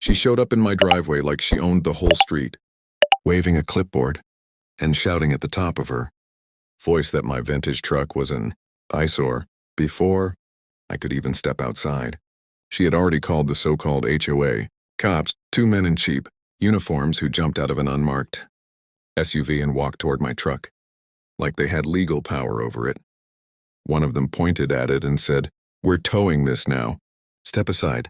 She showed up in my driveway like she owned the whole street, waving a clipboard and shouting at the top of her voice that my vintage truck was an eyesore before I could even step outside. She had already called the so-called HOA cops, two men in cheap uniforms who jumped out of an unmarked SUV and walked toward my truck, like they had legal power over it. One of them pointed at it and said, "We're towing this now. Step aside."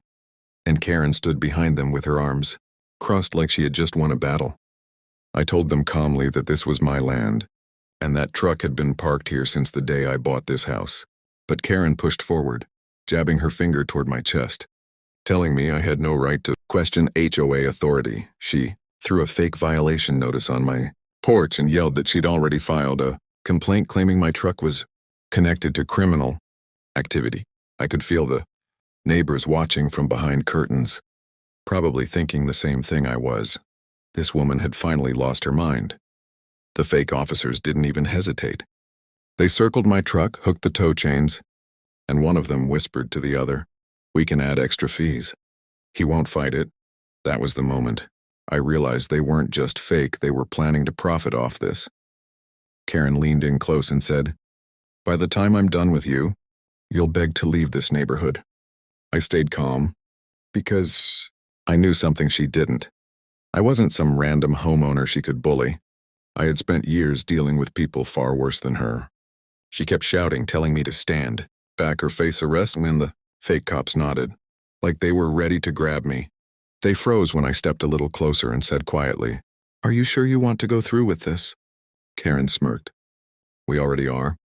And Karen stood behind them with her arms crossed like she had just won a battle. I told them calmly that this was my land, and that truck had been parked here since the day I bought this house. But Karen pushed forward, jabbing her finger toward my chest, telling me I had no right to question HOA authority. She threw a fake violation notice on my porch and yelled that she'd already filed a complaint claiming my truck was connected to criminal activity. I could feel the neighbors watching from behind curtains, probably thinking the same thing I was. This woman had finally lost her mind. The fake officers didn't even hesitate. They circled my truck, hooked the tow chains, and one of them whispered to the other, "We can add extra fees." He won't fight it. That was the moment I realized they weren't just fake, they were planning to profit off this. Karen leaned in close and said, "By the time I'm done with you, you'll beg to leave this neighborhood." I stayed calm, because I knew something she didn't. I wasn't some random homeowner she could bully. I had spent years dealing with people far worse than her. She kept shouting, telling me to stand back or face arrest when the fake cops nodded, like they were ready to grab me. They froze when I stepped a little closer and said quietly, "Are you sure you want to go through with this?" Karen smirked. "We already are."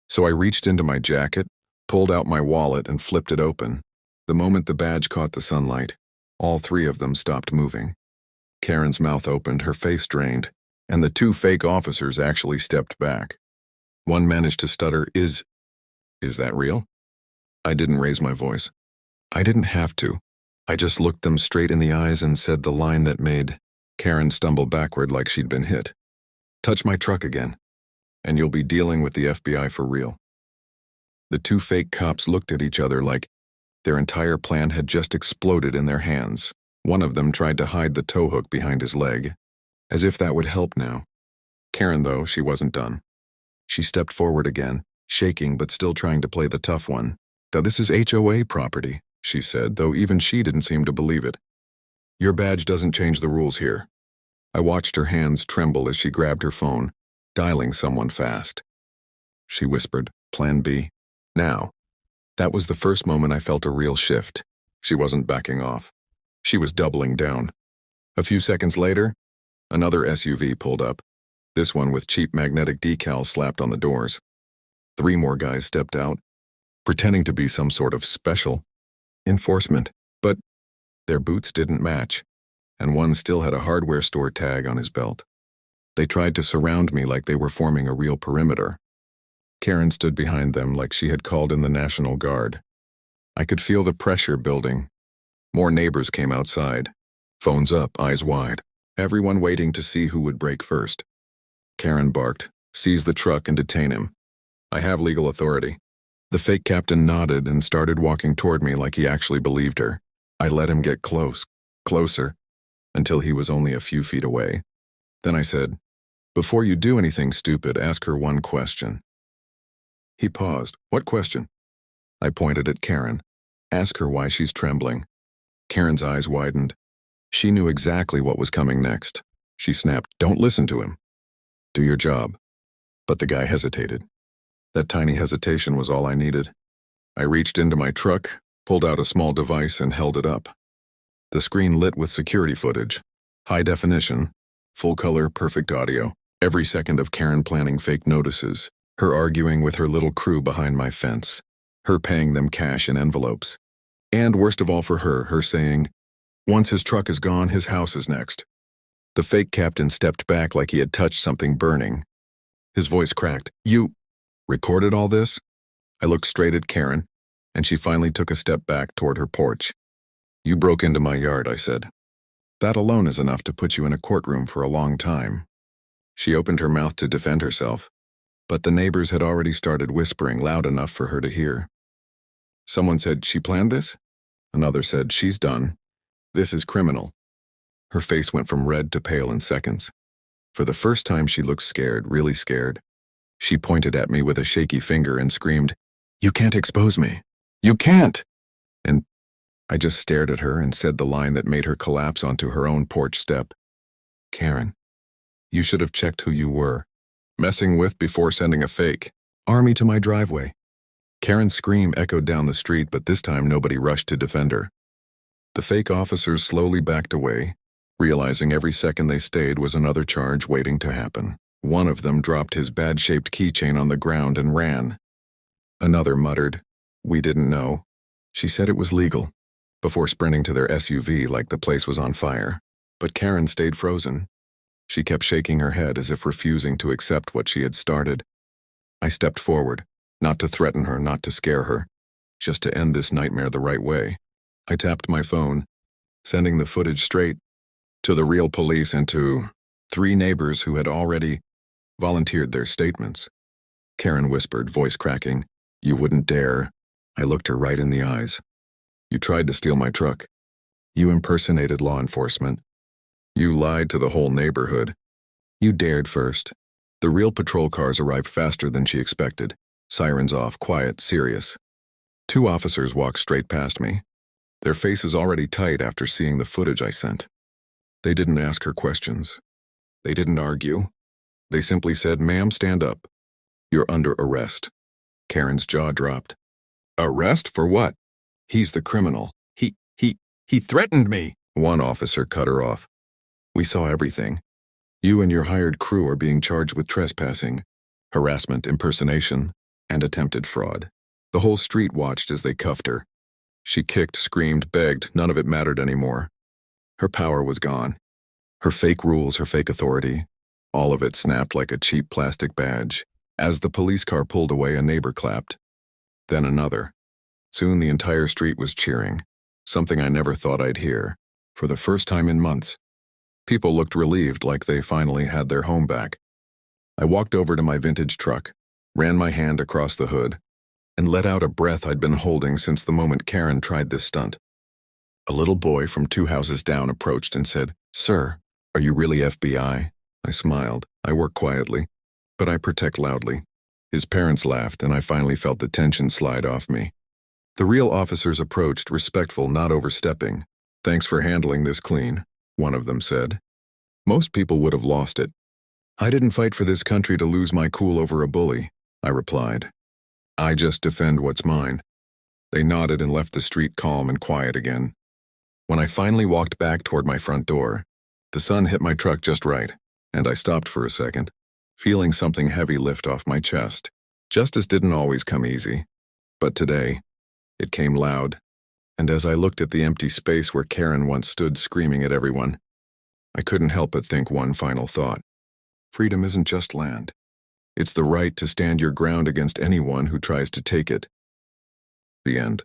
So I reached into my jacket, pulled out my wallet, and flipped it open. The moment the badge caught the sunlight, all three of them stopped moving. Karen's mouth opened, her face drained, and the two fake officers actually stepped back. One managed to stutter, Is that real?" I didn't raise my voice. I didn't have to. I just looked them straight in the eyes and said the line that made Karen stumble backward like she'd been hit. "Touch my truck again, and you'll be dealing with the FBI for real." The two fake cops looked at each other like their entire plan had just exploded in their hands. One of them tried to hide the tow hook behind his leg, as if that would help now. Karen, though, she wasn't done. She stepped forward again, shaking but still trying to play the tough one. "Now this is HOA property," she said, though even she didn't seem to believe it. "Your badge doesn't change the rules here." I watched her hands tremble as she grabbed her phone, dialing someone fast. She whispered, "Plan B. Now." That was the first moment I felt a real shift. She wasn't backing off. She was doubling down. A few seconds later, another SUV pulled up, this one with cheap magnetic decals slapped on the doors. 3 more guys stepped out, pretending to be some sort of special enforcement, but their boots didn't match, and one still had a hardware store tag on his belt. They tried to surround me like they were forming a real perimeter. Karen stood behind them like she had called in the National Guard. I could feel the pressure building. More neighbors came outside, phones up, eyes wide, everyone waiting to see who would break first. Karen barked, "Seize the truck and detain him. I have legal authority." The fake captain nodded and started walking toward me like he actually believed her. I let him get closer, until he was only a few feet away. Then I said, "Before you do anything stupid, ask her one question." He paused. "What question?" I pointed at Karen. "Ask her why she's trembling." Karen's eyes widened. She knew exactly what was coming next. She snapped, "Don't listen to him. Do your job." But the guy hesitated. That tiny hesitation was all I needed. I reached into my truck, pulled out a small device, and held it up. The screen lit with security footage. High definition, full color, perfect audio. Every second of Karen planning fake notices. Her arguing with her little crew behind my fence. Her paying them cash in envelopes. And worst of all for her saying, "Once his truck is gone, his house is next." The fake captain stepped back like he had touched something burning. His voice cracked. "You recorded all this?" I looked straight at Karen, and she finally took a step back toward her porch. "You broke into my yard," I said. "That alone is enough to put you in a courtroom for a long time." She opened her mouth to defend herself, but the neighbors had already started whispering loud enough for her to hear. Someone said, "She planned this?" Another said, "She's done. This is criminal." Her face went from red to pale in seconds. For the first time, she looked scared, really scared. She pointed at me with a shaky finger and screamed, "You can't expose me. You can't!" And I just stared at her and said the line that made her collapse onto her own porch step. "Karen, you should have checked who you were messing with before sending a fake army to my driveway." Karen's scream echoed down the street, but this time nobody rushed to defend her. The fake officers slowly backed away, realizing every second they stayed was another charge waiting to happen. One of them dropped his bad-shaped keychain on the ground and ran. Another muttered, "We didn't know." She said it was legal, before sprinting to their SUV like the place was on fire. But Karen stayed frozen. She kept shaking her head as if refusing to accept what she had started. I stepped forward, not to threaten her, not to scare her, just to end this nightmare the right way. I tapped my phone, sending the footage straight to the real police and to 3 neighbors who had already volunteered their statements. Karen whispered, voice cracking, "You wouldn't dare." I looked her right in the eyes. "You tried to steal my truck. You impersonated law enforcement. You lied to the whole neighborhood. You dared first." The real patrol cars arrived faster than she expected. Sirens off, quiet, serious. 2 officers walked straight past me, their faces already tight after seeing the footage I sent. They didn't ask her questions. They didn't argue. They simply said, "Ma'am, stand up. You're under arrest." Karen's jaw dropped. "Arrest for what?" "He's the criminal. He threatened me." One officer cut her off. "We saw everything. You and your hired crew are being charged with trespassing, harassment, impersonation, and attempted fraud." The whole street watched as they cuffed her. She kicked, screamed, begged. None of it mattered anymore. Her power was gone. Her fake rules, her fake authority, all of it snapped like a cheap plastic badge. As the police car pulled away, a neighbor clapped. Then another. Soon the entire street was cheering, something I never thought I'd hear. For the first time in months, people looked relieved, like they finally had their home back. I walked over to my vintage truck, ran my hand across the hood, and let out a breath I'd been holding since the moment Karen tried this stunt. A little boy from 2 houses down approached and said, "Sir, are you really FBI?" I smiled. I work quietly, but I protect loudly. His parents laughed, and I finally felt the tension slide off me. The real officers approached, respectful, not overstepping. "Thanks for handling this clean," one of them said. "Most people would have lost it." "I didn't fight for this country to lose my cool over a bully," I replied. "I just defend what's mine." They nodded and left the street calm and quiet again. When I finally walked back toward my front door, the sun hit my truck just right, and I stopped for a second, feeling something heavy lift off my chest. Justice didn't always come easy, but today, it came loud. And as I looked at the empty space where Karen once stood screaming at everyone, I couldn't help but think one final thought. Freedom isn't just land. It's the right to stand your ground against anyone who tries to take it. The end.